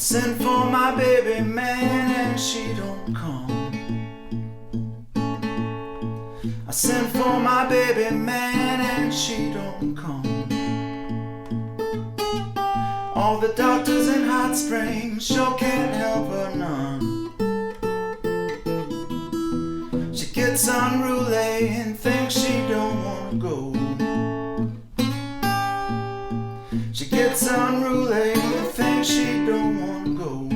send for my baby man and she don't come. I send for my baby man and she don't come. All the doctors in Hot Springs sure can't help her none. She gets unruly and thinks she don't wanna go. She gets unruly and thinks she don't wanna go.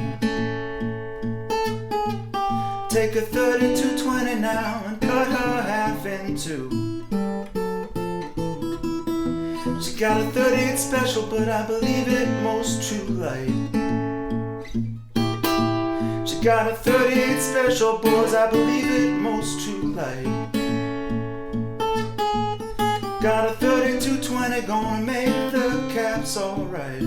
Take a 3220 now and cut her half in two. She got a 38 special, but I believe it most too light. She got a 38 special, boys, I believe it most too light. Got a 3220, gonna make the caps alright.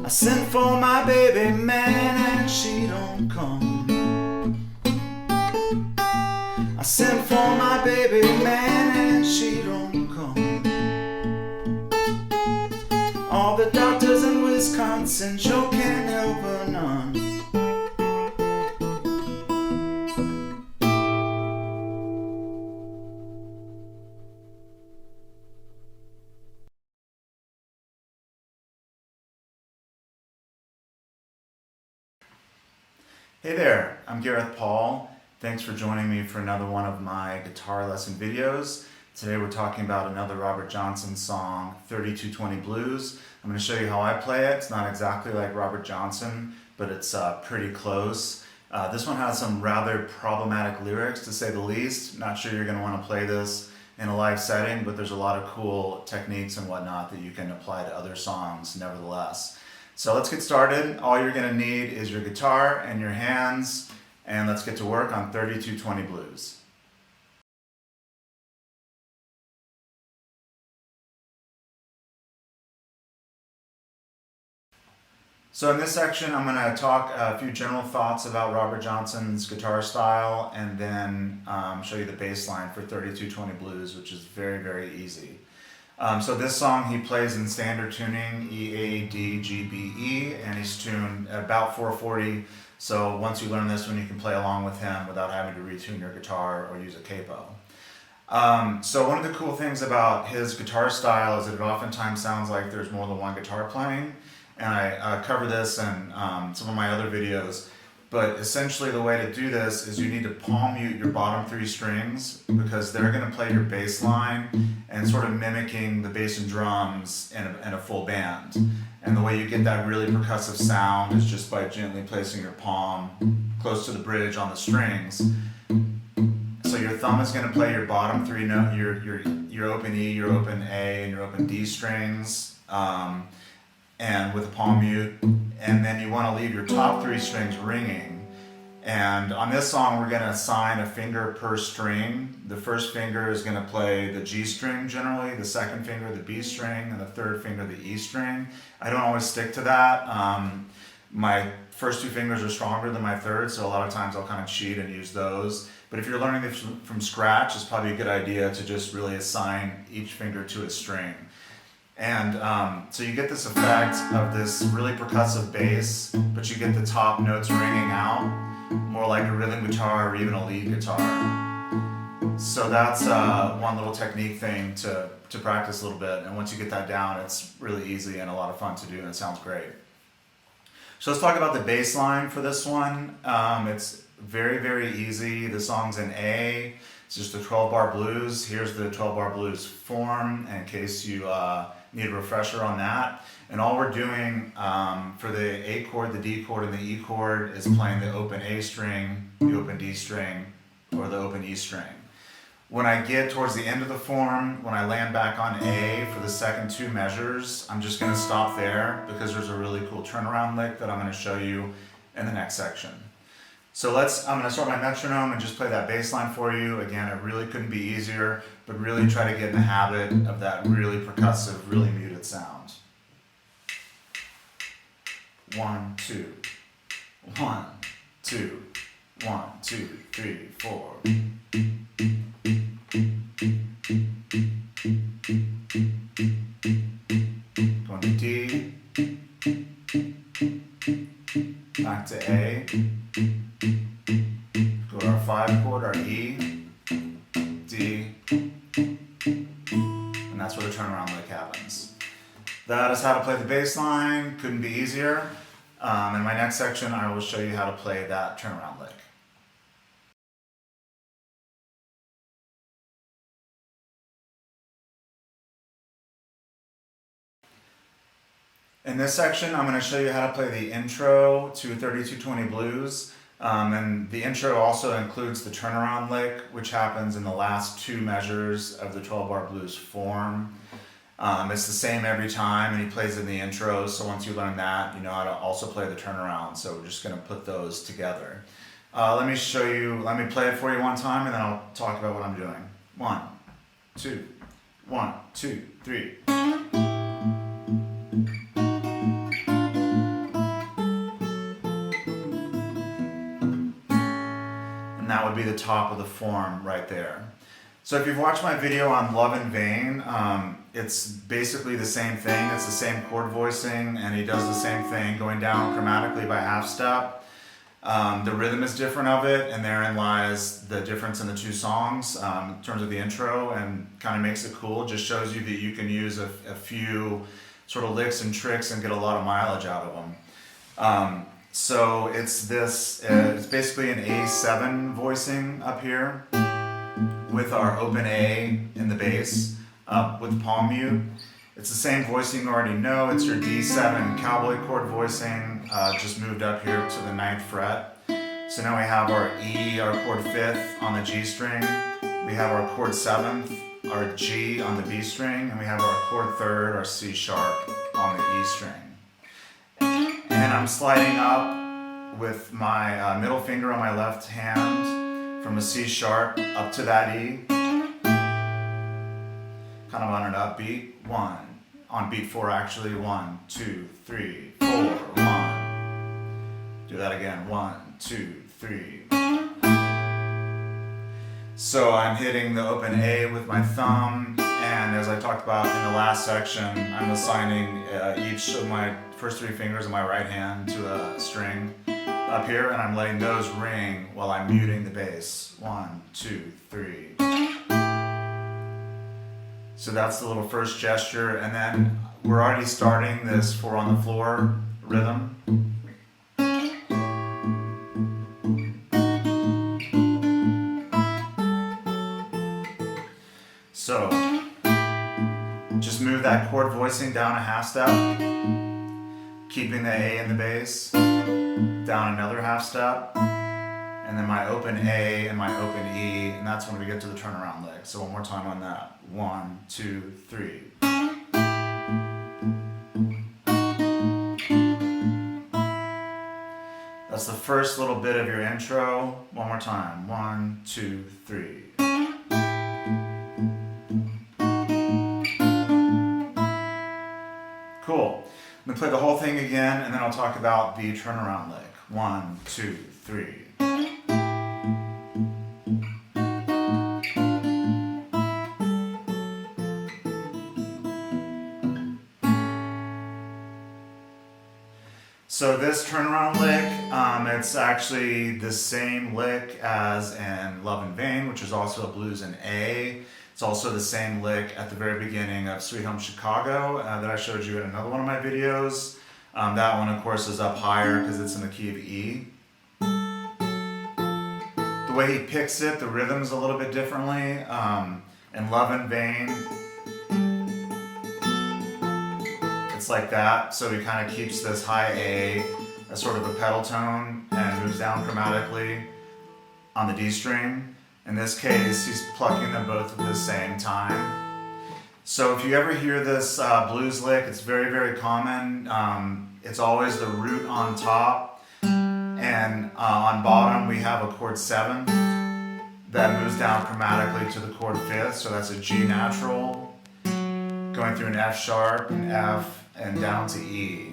I sent for my baby man and she don't come. I sent for my baby man and she don't come. All the doctors in Wisconsin sure can't help her none. Hey there, I'm Gareth Paul. Thanks for joining me for another one of my guitar lesson videos. Today we're talking about another Robert Johnson song, 3220 Blues. I'm going to show you how I play it. It's not exactly like Robert Johnson, but it's pretty close. This one has some rather problematic lyrics, to say the least. Not sure you're going to want to play this in a live setting, but there's a lot of cool techniques and whatnot that you can apply to other songs nevertheless. So let's get started. All you're going to need is your guitar and your hands, and let's get to work on 3220 Blues. So in this section, I'm going to talk a few general thoughts about Robert Johnson's guitar style, and then show you the bass line for 3220 Blues, which is very, very easy. So this song he plays in standard tuning, E, A, D, G, B, E, and he's tuned about 440. So once you learn this one, you can play along with him without having to retune your guitar or use a capo. So one of the cool things about his guitar style is that it oftentimes sounds like there's more than one guitar playing. And I cover this in some of my other videos. But essentially the way to do this is you need to palm mute your bottom three strings, because they're going to play your bass line and sort of mimicking the bass and drums in a full band. And the way you get that really percussive sound is just by gently placing your palm close to the bridge on the strings. So your thumb is going to play your bottom three notes, your open E, your open A, and your open D strings, and with a palm mute. And then you want to leave your top three strings ringing. And on this song, we're going to assign a finger per string. The first finger is going to play the G string generally, the second finger the B string, and the third finger the E string. I don't always stick to that. My first two fingers are stronger than my third, so a lot of times I'll kind of cheat and use those. But if you're learning this from scratch, it's probably a good idea to just really assign each finger to its string. And so you get this effect of this really percussive bass, but you get the top notes ringing out, more like a rhythm guitar or even a lead guitar. So that's one little technique thing to practice a little bit. And once you get that down, it's really easy and a lot of fun to do, and it sounds great. So let's talk about the bass line for this one. It's very, very easy. The song's in A. It's just a 12-bar blues. Here's the 12-bar blues form in case you need a refresher on that. And all we're doing for the A chord, the D chord, and the E chord is playing the open A string, the open D string, or the open E string. When I get towards the end of the form, when I land back on A for the second two measures, I'm just going to stop there because there's a really cool turnaround lick that I'm going to show you in the next section. So I'm going to start my metronome and just play that bass line for you. Again, it really couldn't be easier, but really try to get in the habit of that really percussive, really muted sound. 1, 2, 1, 2, 1, 2, 3, 4. Going to D, chord are E, D, and that's where the turnaround lick happens. That is how to play the bass line. Couldn't be easier. In my next section, I will show you how to play that turnaround lick. In this section, I'm going to show you how to play the intro to 3220 Blues. And the intro also includes the turnaround lick, which happens in the last two measures of the 12-bar blues form. It's the same every time, and he plays in the intro, so once you learn that, you know how to also play the turnaround, so we're just going to put those together. Let me play it for you one time, and then I'll talk about what I'm doing. 1, 2, 1, 2, 3. And that would be the top of the form right there. So if you've watched my video on Love in Vain, it's basically the same thing. It's the same chord voicing, and he does the same thing, going down chromatically by half step. The rhythm is different of it, and therein lies the difference in the two songs in terms of the intro, and kind of makes it cool. Just shows you that you can use a few sort of licks and tricks and get a lot of mileage out of them. So it's basically an A7 voicing up here, with our open A in the bass, with palm mute. It's the same voicing you already know. It's your D7 cowboy chord voicing, just moved up here to the 9th fret. So now we have our E, our chord 5th on the G string. We have our chord 7th, our G on the B string, and we have our chord 3rd, our C sharp on the E string. And I'm sliding up with my middle finger on my left hand from a C sharp up to that E, kind of on an upbeat. 1, on beat 4 actually. 1, 2, 3, 4, 1. Do that again. 1, 2, 3. So I'm hitting the open A with my thumb, and as I talked about in the last section, I'm assigning each of my first 3 fingers of my right hand to a string up here, and I'm letting those ring while I'm muting the bass. 1, 2, 3. So that's the little first gesture, and then we're already starting this 4 on the floor rhythm. So just move that chord voicing down a half step, keeping the A in the bass, down another half step, and then my open A and my open E, and that's when we get to the turnaround lick. So one more time on that. 1, 2, 3. That's the first little bit of your intro. One more time. 1, 2, 3. Cool. I'm going to play the whole thing again, and then I'll talk about the turnaround lick. 1, 2, 3. So this turnaround lick, it's actually the same lick as in Love in Vain, which is also a blues in A. It's also the same lick at the very beginning of Sweet Home Chicago that I showed you in another one of my videos. That one, of course, is up higher because it's in the key of E. The way he picks it, the rhythm's a little bit differently. In Love in Vain, it's like that, so he kind of keeps this high A as sort of a pedal tone and moves down chromatically on the D string. In this case, he's plucking them both at the same time. So if you ever hear this blues lick, it's very, very common. It's always the root on top, and on bottom we have a chord 7th that moves down chromatically to the chord 5th, so that's a G natural, going through an F sharp, an F, and down to E.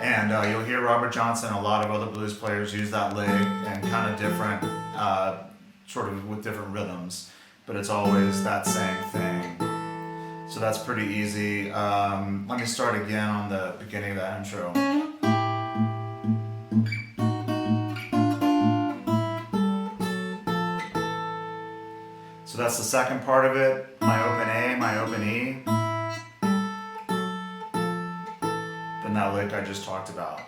And you'll hear Robert Johnson and a lot of other blues players use that lick and kind of different, sort of with different rhythms, but it's always that same thing. So that's pretty easy. Let me start again on the beginning of that intro. that's the second part of it, my open A, my open E, then that lick I just talked about.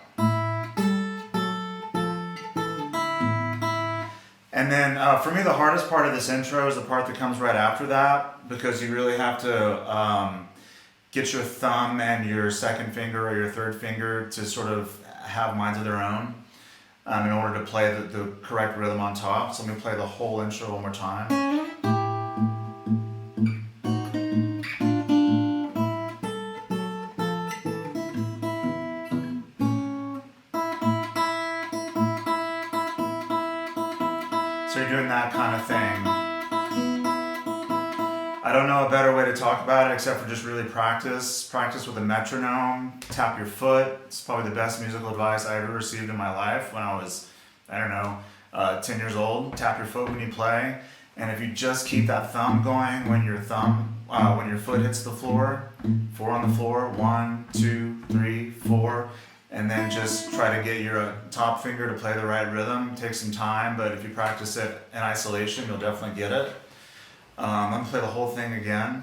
And then for me, the hardest part of this intro is the part that comes right after that, because you really have to get your thumb and your second finger or your third finger to sort of have minds of their own in order to play the correct rhythm on top. So let me play the whole intro one more time. So you're doing that kind of thing. I don't know a better way to talk about it except for just really practice. Practice with a metronome, tap your foot. It's probably the best musical advice I ever received in my life when I was, 10 years old. Tap your foot when you play. And if you just keep that thumb going when your foot hits the floor, 4 on the floor, 1, 2, 3, 4, and then just try to get your top finger to play the right rhythm. It takes some time, but if you practice it in isolation, you'll definitely get it. I'm going to play the whole thing again.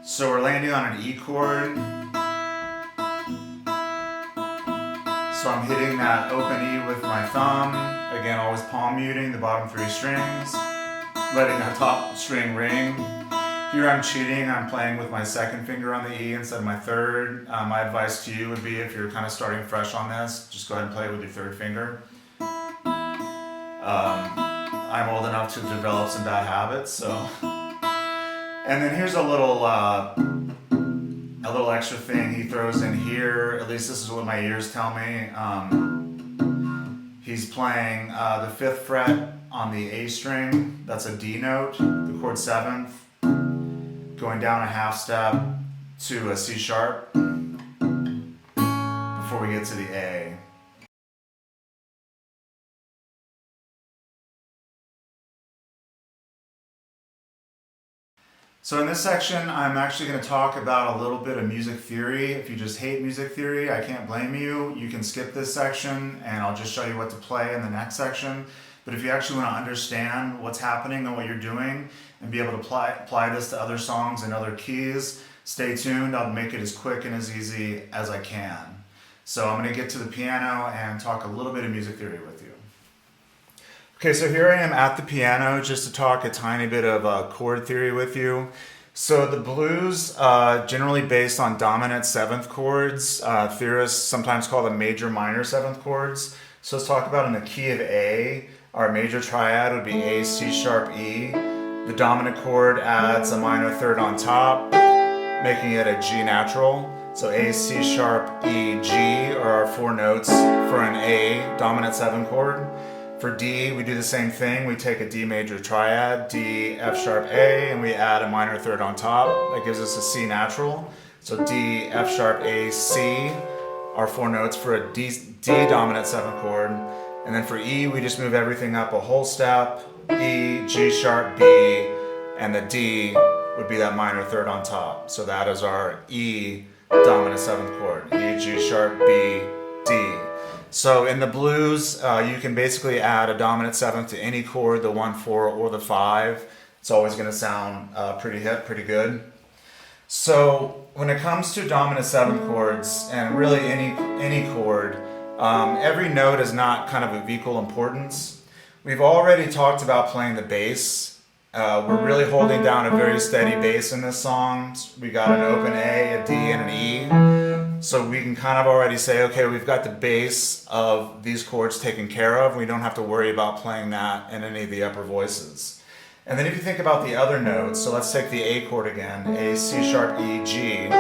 So we're landing on an E chord. So I'm hitting that open E with my thumb. Again, always palm muting the bottom 3 strings. Letting that top string ring. Here I'm cheating, I'm playing with my second finger on the E instead of my third. My advice to you would be, if you're kind of starting fresh on this, just go ahead and play with your third finger. I'm old enough to develop some bad habits, so. And then here's a little extra thing he throws in here, at least this is what my ears tell me. He's playing the 5th fret on the A string, that's a D note, the chord 7th, going down a half step to a C sharp before we get to the A. So in this section, I'm actually going to talk about a little bit of music theory. If you just hate music theory, I can't blame you. You can skip this section and I'll just show you what to play in the next section. But if you actually want to understand what's happening and what you're doing and be able to apply this to other songs and other keys, stay tuned. I'll make it as quick and as easy as I can. So I'm going to get to the piano and talk a little bit of music theory with you. Okay, so here I am at the piano just to talk a tiny bit of chord theory with you. So the blues, generally based on dominant 7th chords, theorists sometimes call them major minor 7th chords. So let's talk about in the key of A. Our major triad would be A, C sharp, E. The dominant chord adds a minor third on top, making it a G natural. So A, C sharp, E, G are our 4 notes for an A dominant 7 chord. For D, we do the same thing. We take a D major triad, D, F sharp, A, and we add a minor third on top. That gives us a C natural. So D, F sharp, A, C are 4 notes for a D dominant 7 chord. And then for E, we just move everything up a whole step. E, G sharp, B, and the D would be that minor third on top. So that is our E dominant 7th chord. E, G sharp, B, D. So in the blues, you can basically add a dominant 7th to any chord, the 1, 4, or the 5. It's always going to sound pretty good. So when it comes to dominant 7 chords, and really any chord, every note is not kind of of equal importance. We've already talked about playing the bass. We're really holding down a very steady bass in this song. We got an open A, a D, and an E. So we can kind of already say, okay, we've got the bass of these chords taken care of. We don't have to worry about playing that in any of the upper voices. And then if you think about the other notes, so let's take the A chord again, A, C sharp, E, G.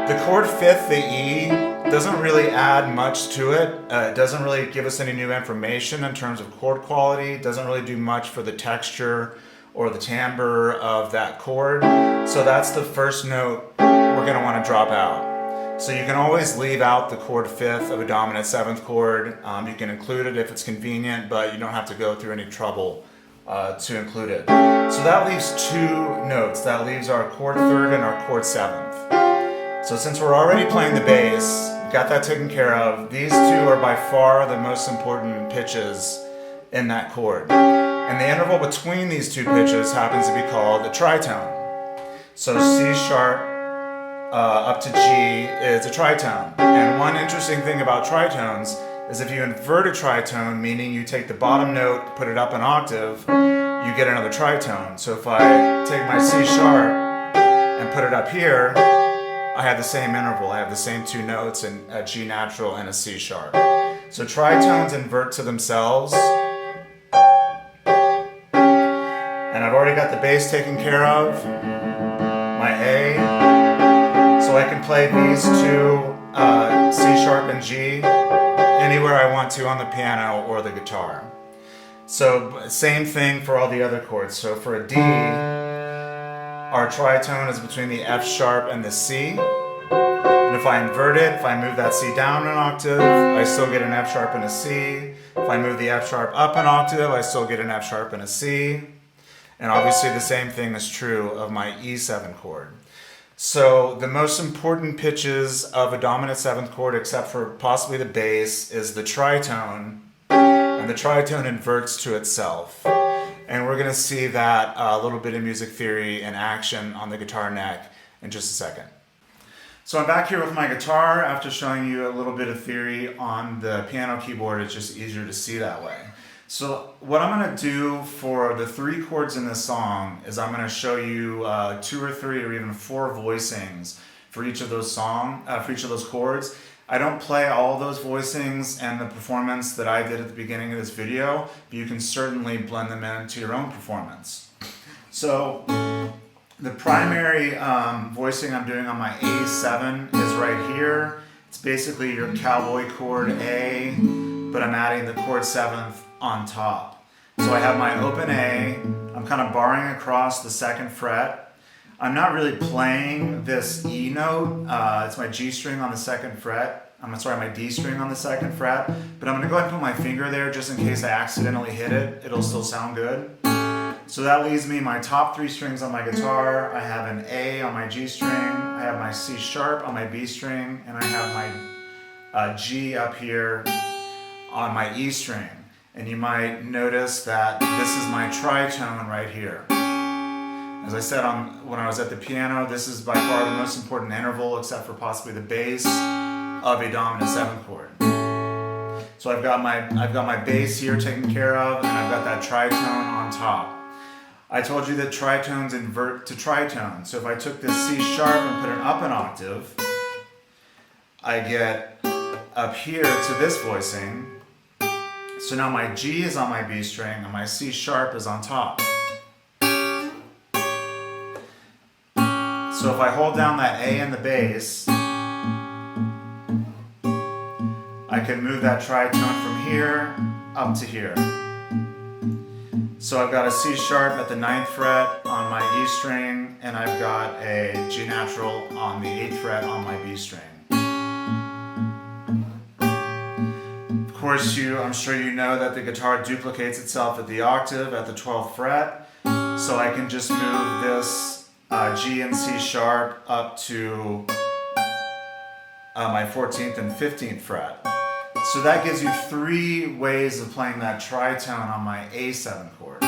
The chord 5th, the E, doesn't really add much to it. It doesn't really give us any new information in terms of chord quality. It doesn't really do much for the texture or the timbre of that chord. So that's the first note we're going to want to drop out. So you can always leave out the chord 5th of a dominant 7th chord. You can include it if it's convenient, but you don't have to go through any trouble to include it. So that leaves 2 notes. That leaves our chord 3rd and our chord 7th. So since we're already playing the bass, got that taken care of. These two are by far the most important pitches in that chord. And the interval between these two pitches happens to be called a tritone. So C sharp up to G is a tritone. And one interesting thing about tritones is if you invert a tritone, meaning you take the bottom note, put it up an octave, you get another tritone. So if I take my C sharp and put it up here, I have the same interval. I have the same two notes, in a G natural and a C sharp. So tritones invert to themselves. And I've already got the bass taken care of, my A. So I can play these two, C sharp and G, anywhere I want to on the piano or the guitar. So same thing for all the other chords. So for a D, our tritone is between the F sharp and the C. And if I invert it, if I move that C down an octave, I still get an F sharp and a C. If I move the F sharp up an octave, I still get an F sharp and a C. And obviously the same thing is true of my E7 chord. So the most important pitches of a dominant seventh chord, except for possibly the bass, is the tritone. And the tritone inverts to itself. And we're going to see that a little bit in music theory in action on the guitar neck in just a second. So I'm back here with my guitar after showing you a little bit of theory on the piano keyboard. It's just easier to see that way. So what I'm going to do for the three chords in this song is I'm going to show you 2 or 3 or even 4 voicings for each of those for each of those chords. I don't play all those voicings and the performance that I did at the beginning of this video, but you can certainly blend them into your own performance. So the primary voicing I'm doing on my A7 is right here. It's basically your cowboy chord A, but I'm adding the chord 7th on top. So I have my open A, I'm kind of barring across the 2nd fret. I'm not really playing this E note, it's my G string on the 2nd fret. I'm sorry, my D string on the 2nd fret, but I'm going to go ahead and put my finger there just in case I accidentally hit it. It'll still sound good. So that leaves me my top 3 strings on my guitar. I have an A on my G string, I have my C sharp on my B string, and I have my G up here on my E string. And you might notice that this is my tritone right here. As I said when I was at the piano, this is by far the most important interval, except for possibly the bass, of a dominant 7th chord. So I've got my bass here taken care of, and I've got that tritone on top. I told you that tritones invert to tritone. So if I took this C sharp and put it up an octave, I get up here to this voicing. So now my G is on my B string and my C sharp is on top. So if I hold down that A in the bass, I can move that tritone from here up to here. So I've got a C sharp at the 9th fret on my E string, and I've got a G natural on the 8th fret on my B string. Of course, I'm sure you know that the guitar duplicates itself at the octave at the 12th fret, so I can just move this G and C sharp up to my 14th and 15th fret. So that gives you 3 ways of playing that tritone on my A7 chord.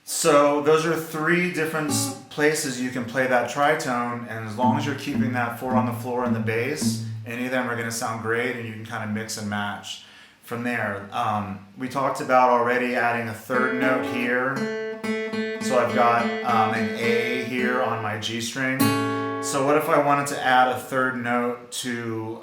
So those are 3 different places you can play that tritone, and as long as you're keeping that 4 on the floor and the bass, any of them are going to sound great, and you can kind of mix and match from there. We talked about already adding a 3rd note here. So I've got an A here on my G string. So what if I wanted to add a 3rd note to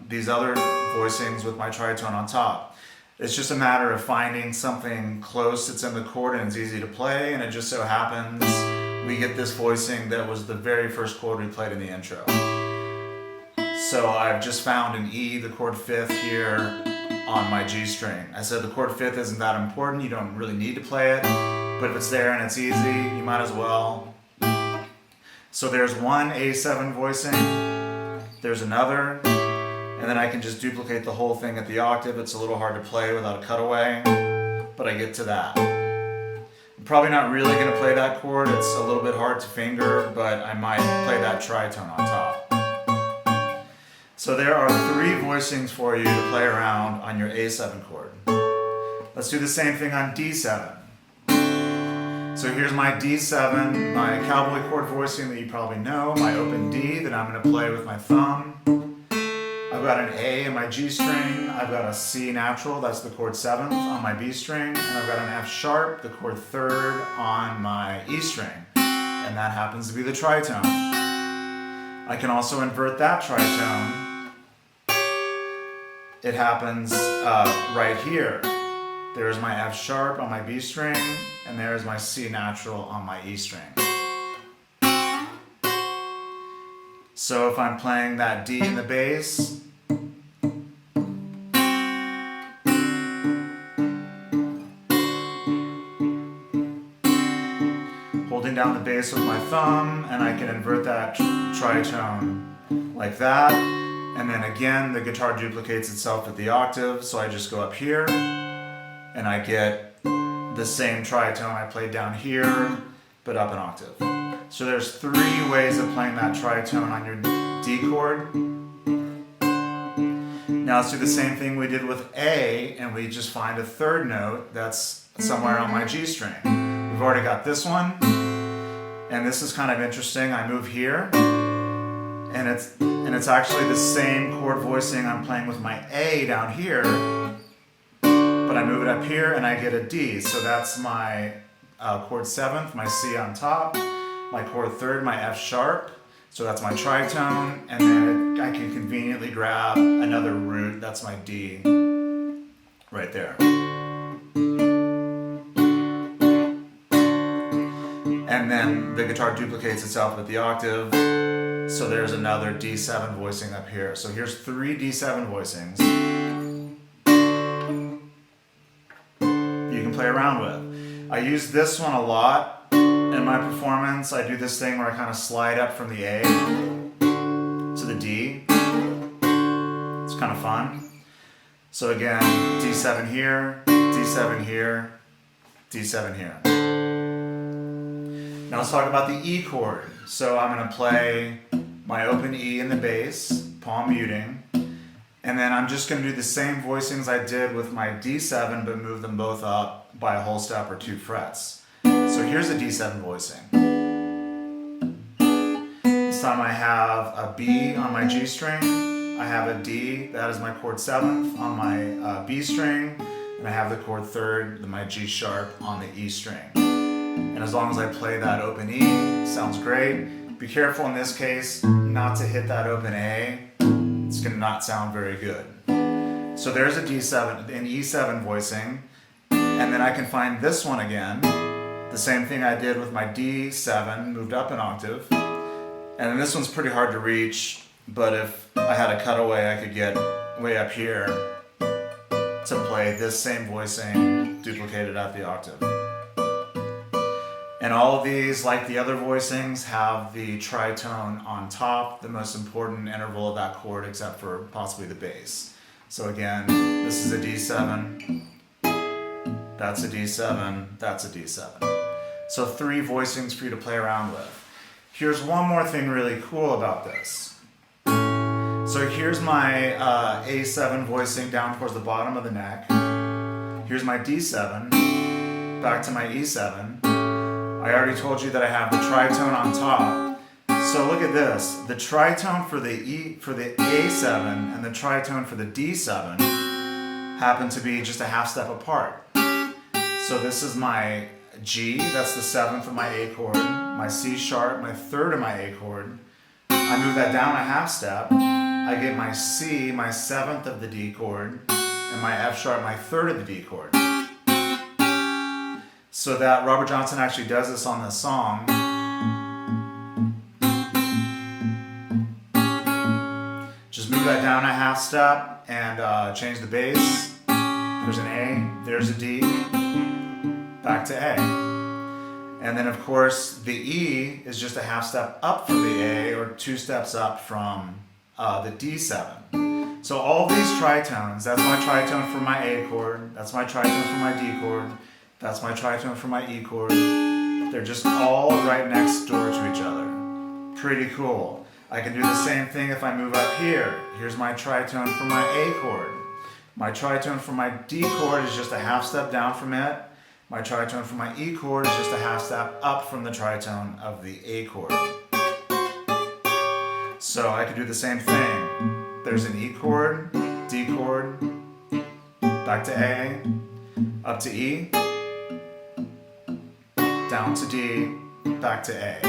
these other voicings with my tritone on top? It's just a matter of finding something close that's in the chord and it's easy to play, and it just so happens we get this voicing that was the very first chord we played in the intro. So I've just found an E, the chord 5th here on my G string. I said the chord 5th isn't that important, you don't really need to play it, but if it's there and it's easy, you might as well. So there's one A7 voicing, there's another, And then I can just duplicate the whole thing at the octave. It's a little hard to play without a cutaway, but I get to that. I'm probably not really going to play that chord. It's a little bit hard to finger, but I might play that tritone on top. So there are 3 voicings for you to play around on your A7 chord. Let's do the same thing on D7. So here's my D7, my cowboy chord voicing that you probably know, my open D that I'm going to play with my thumb. I've got an A in my G string, I've got a C natural, that's the chord 7th on my B string, and I've got an F sharp, the chord 3rd on my E string, and that happens to be the tritone. I can also invert that tritone. It happens right here. There's my F sharp on my B string, and there's my C natural on my E string. So if I'm playing that D in the bass, holding down the bass with my thumb, and I can invert that tritone like that. And then again, the guitar duplicates itself at the octave, so I just go up here, and I get the same tritone I played down here, but up an octave. So there's 3 ways of playing that tritone on your D chord. Now let's do the same thing we did with A, and we just find a 3rd note that's somewhere on my G string. We've already got this one, and this is kind of interesting. I move here, and it's actually the same chord voicing I'm playing with my A down here, but I move it up here and I get a D. So that's my chord 7th, my C on top, my chord 3rd, my F sharp, so that's my tritone, and then I can conveniently grab another root, that's my D, right there. And then the guitar duplicates itself at the octave, so there's another D7 voicing up here. So here's 3 D7 voicings you can play around with. I use this one a lot. In my performance, I do this thing where I kind of slide up from the A to the D. It's kind of fun. So again, D7 here, D7 here, D7 here. Now let's talk about the E chord. So I'm going to play my open E in the bass, palm muting, and then I'm just going to do the same voicings I did with my D7, but move them both up by a whole step or 2 frets. So here's a D7 voicing. This time I have a B on my G string, I have a D, that is my chord 7th on my B string, and I have the chord 3rd, my G sharp on the E string. And as long as I play that open E, sounds great. Be careful in this case not to hit that open A, it's going to not sound very good. So there's a D7, an E7 voicing, and then I can find this one again. The same thing I did with my D7, moved up an octave. And then this one's pretty hard to reach, but if I had a cutaway, I could get way up here to play this same voicing duplicated at the octave. And all of these, like the other voicings, have the tritone on top, the most important interval of that chord except for possibly the bass. So again, this is a D7, that's a D7, that's a D7. So 3 voicings for you to play around with. Here's one more thing really cool about this. So here's my A7 voicing down towards the bottom of the neck. Here's my D7, back to my E7. I already told you that I have the tritone on top. So look at this. The tritone for the A7 and the tritone for the D7 happen to be just a half step apart. So this is my G, that's the 7th of my A chord, my C sharp, my 3rd of my A chord. I move that down a half step, I get my C, my 7th of the D chord, and my F sharp, my 3rd of the D chord. So that Robert Johnson actually does this on this song. Just move that down a half step and change the bass. There's an A, there's a D, back to A. And then of course the E is just a half step up from the A, or 2 steps up from the D7. So all these tritones, that's my tritone for my A chord, that's my tritone for my D chord, that's my tritone for my E chord. They're just all right next door to each other. Pretty cool. I can do the same thing if I move up here. Here's my tritone for my A chord. My tritone for my D chord is just a half step down from it. My tritone for my E chord is just a half step up from the tritone of the A chord. So I could do the same thing. There's an E chord, D chord, back to A, up to E, down to D, back to A.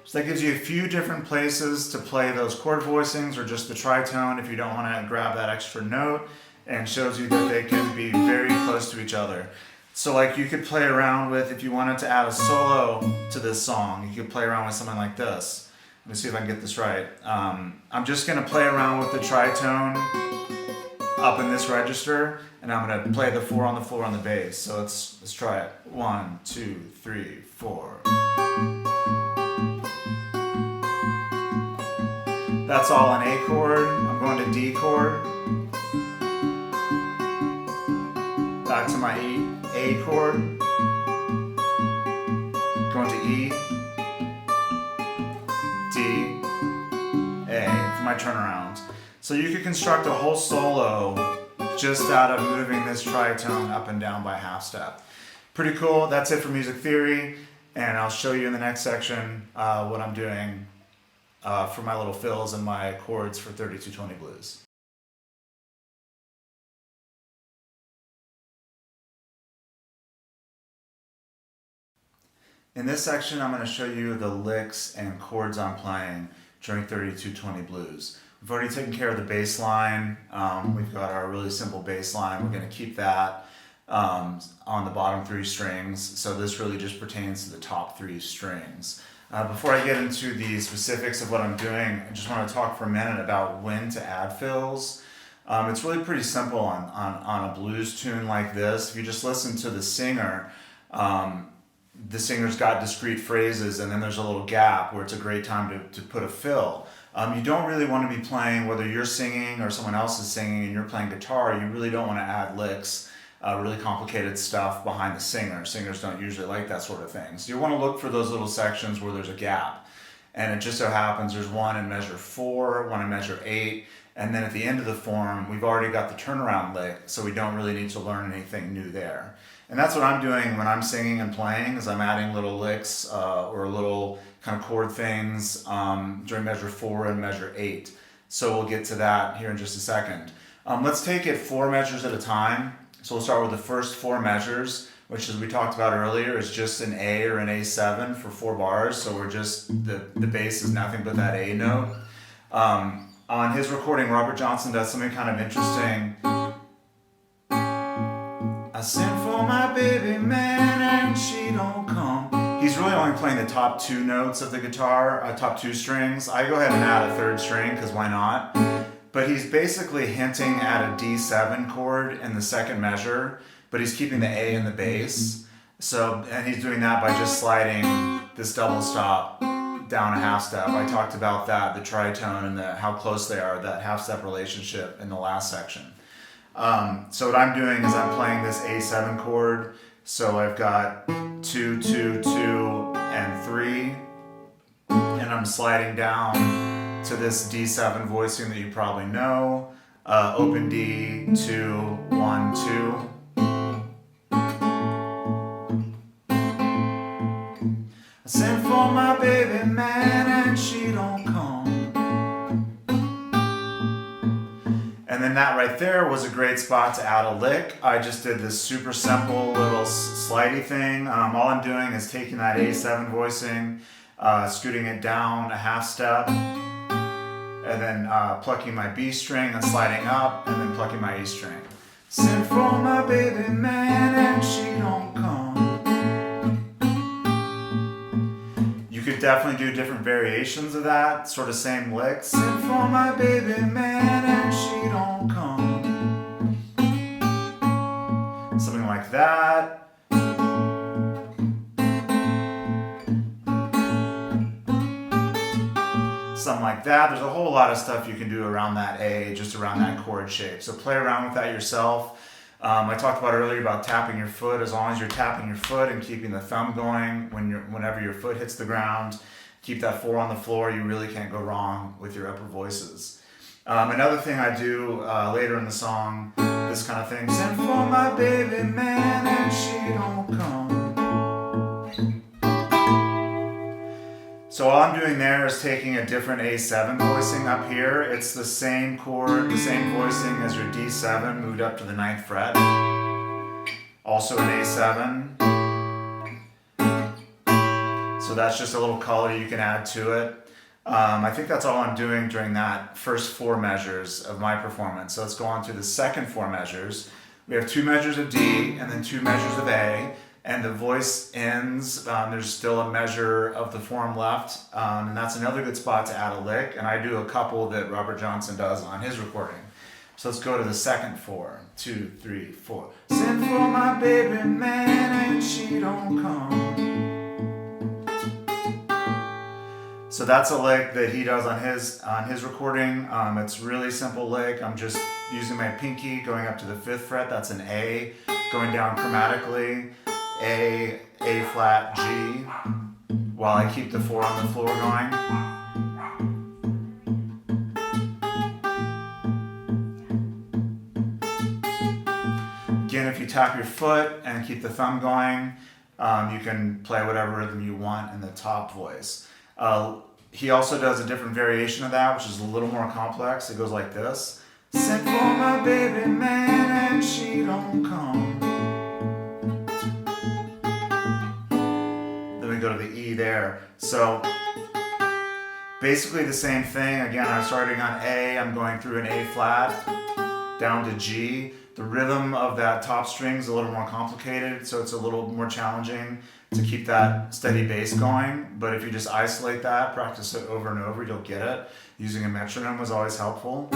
So that gives you a few different places to play those chord voicings or just the tritone if you don't want to grab that extra note, and shows you that they can be very close to each other. So like you could play around with, if you wanted to add a solo to this song, you could play around with something like this. Let me see if I can get this right. I'm just going to play around with the tritone up in this register, and I'm going to play the 4 on the floor on the bass. So let's try it. 1, 2, 3, 4. That's all an A chord. I'm going to D chord. Back to my A chord. Going to E. D, A for my turnaround. So you could construct a whole solo just out of moving this tritone up and down by half step. Pretty cool. That's it for music theory, and I'll show you in the next section what I'm doing for my little fills and my chords for 3220 blues. In this section, I'm going to show you the licks and chords I'm playing during 3220 blues. We've already taken care of the bass line. We've got our really simple bass line. We're going to keep that on the bottom 3 strings. So this really just pertains to the top 3 strings. Before I get into the specifics of what I'm doing, I just want to talk for a minute about when to add fills. It's really pretty simple on a blues tune like this. If you just listen to the singer, the singer's got discrete phrases, and then there's a little gap where it's a great time to put a fill. You don't really want to be playing, whether you're singing or someone else is singing and you're playing guitar, you really don't want to add licks, really complicated stuff behind the singer. Singers don't usually like that sort of thing. So you want to look for those little sections where there's a gap. And it just so happens there's one in measure 4, one in measure 8, and then at the end of the form, we've already got the turnaround lick, so we don't really need to learn anything new there. And that's what I'm doing when I'm singing and playing, is I'm adding little licks or little kind of chord things during measure 4 and measure 8. So we'll get to that here in just a second. Let's take it 4 measures at a time. So we'll start with the first 4 measures, which, as we talked about earlier, is just an A or an A7 for 4 bars. So we're just, the bass is nothing but that A note. On his recording, Robert Johnson does something kind of interesting. I sent for my baby man and she don't come. He's really only playing the top 2 notes of the guitar, top 2 strings. I go ahead and add a 3rd string, because why not? But he's basically hinting at a D7 chord in the 2nd measure, but he's keeping the A in the bass. So, and he's doing that by just sliding this double stop down a half step. I talked about that, the tritone and how close they are, that half step relationship in the last section. So what I'm doing is I'm playing this A7 chord. So I've got 2, 2, 2, and 3, and I'm sliding down to this D7 voicing that you probably know. Open D, 2, 1, 2. I sent for my baby man and she don't come. And then that right there was a great spot to add a lick. I just did this super simple little slidey thing. All I'm doing is taking that A7 voicing, scooting it down a half step, and then plucking my B string and sliding up, and then plucking my E string. Sent for my baby man and she don't come. You could definitely do different variations of that, sort of same lick. Sent for my baby man and she don't come. Something like that. something like that. There's a whole lot of stuff you can do around that A, just around that chord shape. So play around with that yourself. I talked about earlier about tapping your foot. As long as you're tapping your foot and keeping the thumb going whenever your foot hits the ground, keep that 4 on the floor, you really can't go wrong with your upper voices. Another thing I do later in the song, this kind of thing. Send for my baby man and she don't come. So all I'm doing there is taking a different A7 voicing up here. It's the same chord, the same voicing as your D7 moved up to the 9th fret. Also an A7. So that's just a little color you can add to it. I think that's all I'm doing during that first 4 measures of my performance. So let's go on to the second 4 measures. We have 2 measures of D and then 2 measures of A. And the voice ends, there's still a measure of the form left, and that's another good spot to add a lick, and I do a couple that Robert Johnson does on his recording. So let's go to the second 4. 2, 3, 4. Send for my baby man and she don't come. So that's a lick that he does on his recording. It's really simple lick. I'm just using my pinky going up to the 5th fret, that's an A, going down chromatically. A flat, G, while I keep the 4 on the floor going. Again, if you tap your foot and keep the thumb going, you can play whatever rhythm you want in the top voice. He also does a different variation of that, which is a little more complex. It goes like this. Send for my baby man and she don't come. Go to the E there. So basically the same thing. Again, I'm starting on A, I'm going through an A flat, down to G. The rhythm of that top string is a little more complicated, so it's a little more challenging to keep that steady bass going. But if you just isolate that, practice it over and over, you'll get it. Using a metronome was always helpful.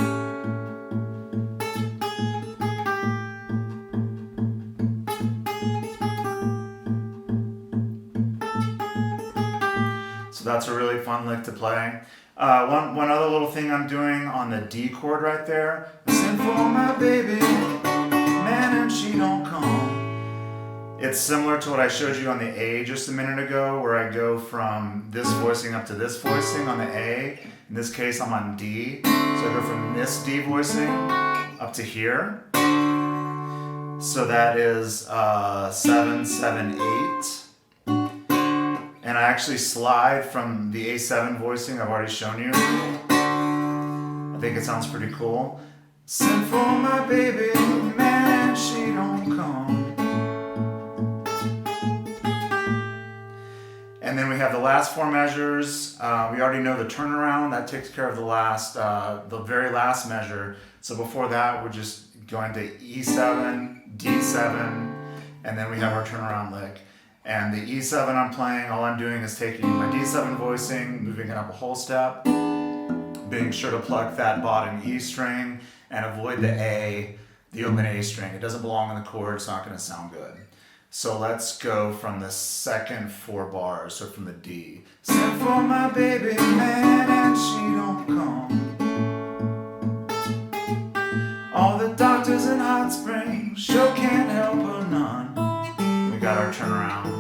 So that's a really fun lick to play. One other little thing I'm doing on the D chord right there. Send for my baby, man and she don't come. It's similar to what I showed you on the A just a minute ago, where I go from this voicing up to this voicing on the A. In this case, I'm on D. So I go from this D voicing up to here. So that is 7, 7, 8. And I actually slide from the A7 voicing I've already shown you. I think it sounds pretty cool. Send for my baby, man, and she don't come. And then we have the last 4 measures. We already know the turnaround. That takes care of the very last measure. So before that, we're just going to E7, D7, and then we have our turnaround lick. And the E7 I'm playing, all I'm doing is taking my D7 voicing, moving it up a whole step, being sure to pluck that bottom E string and avoid the open A string. It doesn't belong in the chord, it's not going to sound good. So let's go from the second 4 bars, so from the D. Send for my baby man and she don't come. All the doctors in Hot Springs sure can't help her none. We got our turnaround.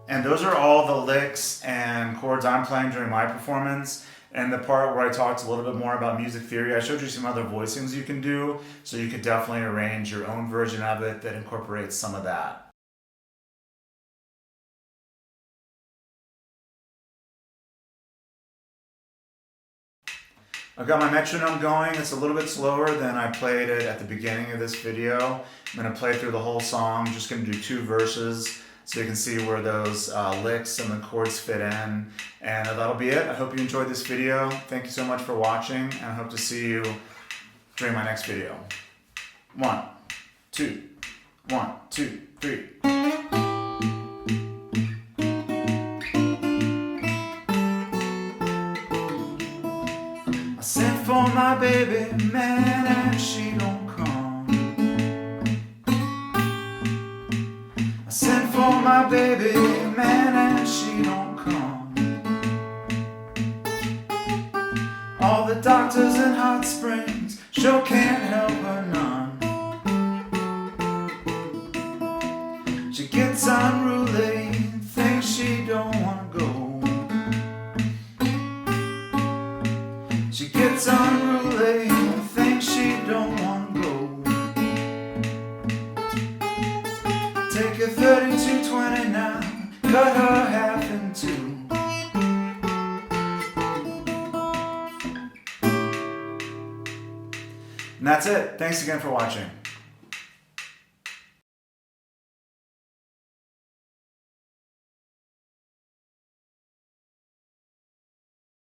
And those are all the licks and chords I'm playing during my performance. And the part where I talked a little bit more about music theory, I showed you some other voicings you can do, so you could definitely arrange your own version of it that incorporates some of that. I've got my metronome going. It's a little bit slower than I played it at the beginning of this video. I'm going to play through the whole song. I'm just going to do 2 verses so you can see where those licks and the chords fit in. And that'll be it. I hope you enjoyed this video. Thank you so much for watching, and I hope to see you during my next video. 1, 2, 1, 2, 3. I sent for my baby man and she don't come. I sent for my baby man and she don't hot springs, sure can't help her none. She gets unruly, thinks she don't wanna go. She gets unruly, thinks she don't wanna go. Take a 3220 now, cut her half in two. And that's it. Thanks again for watching.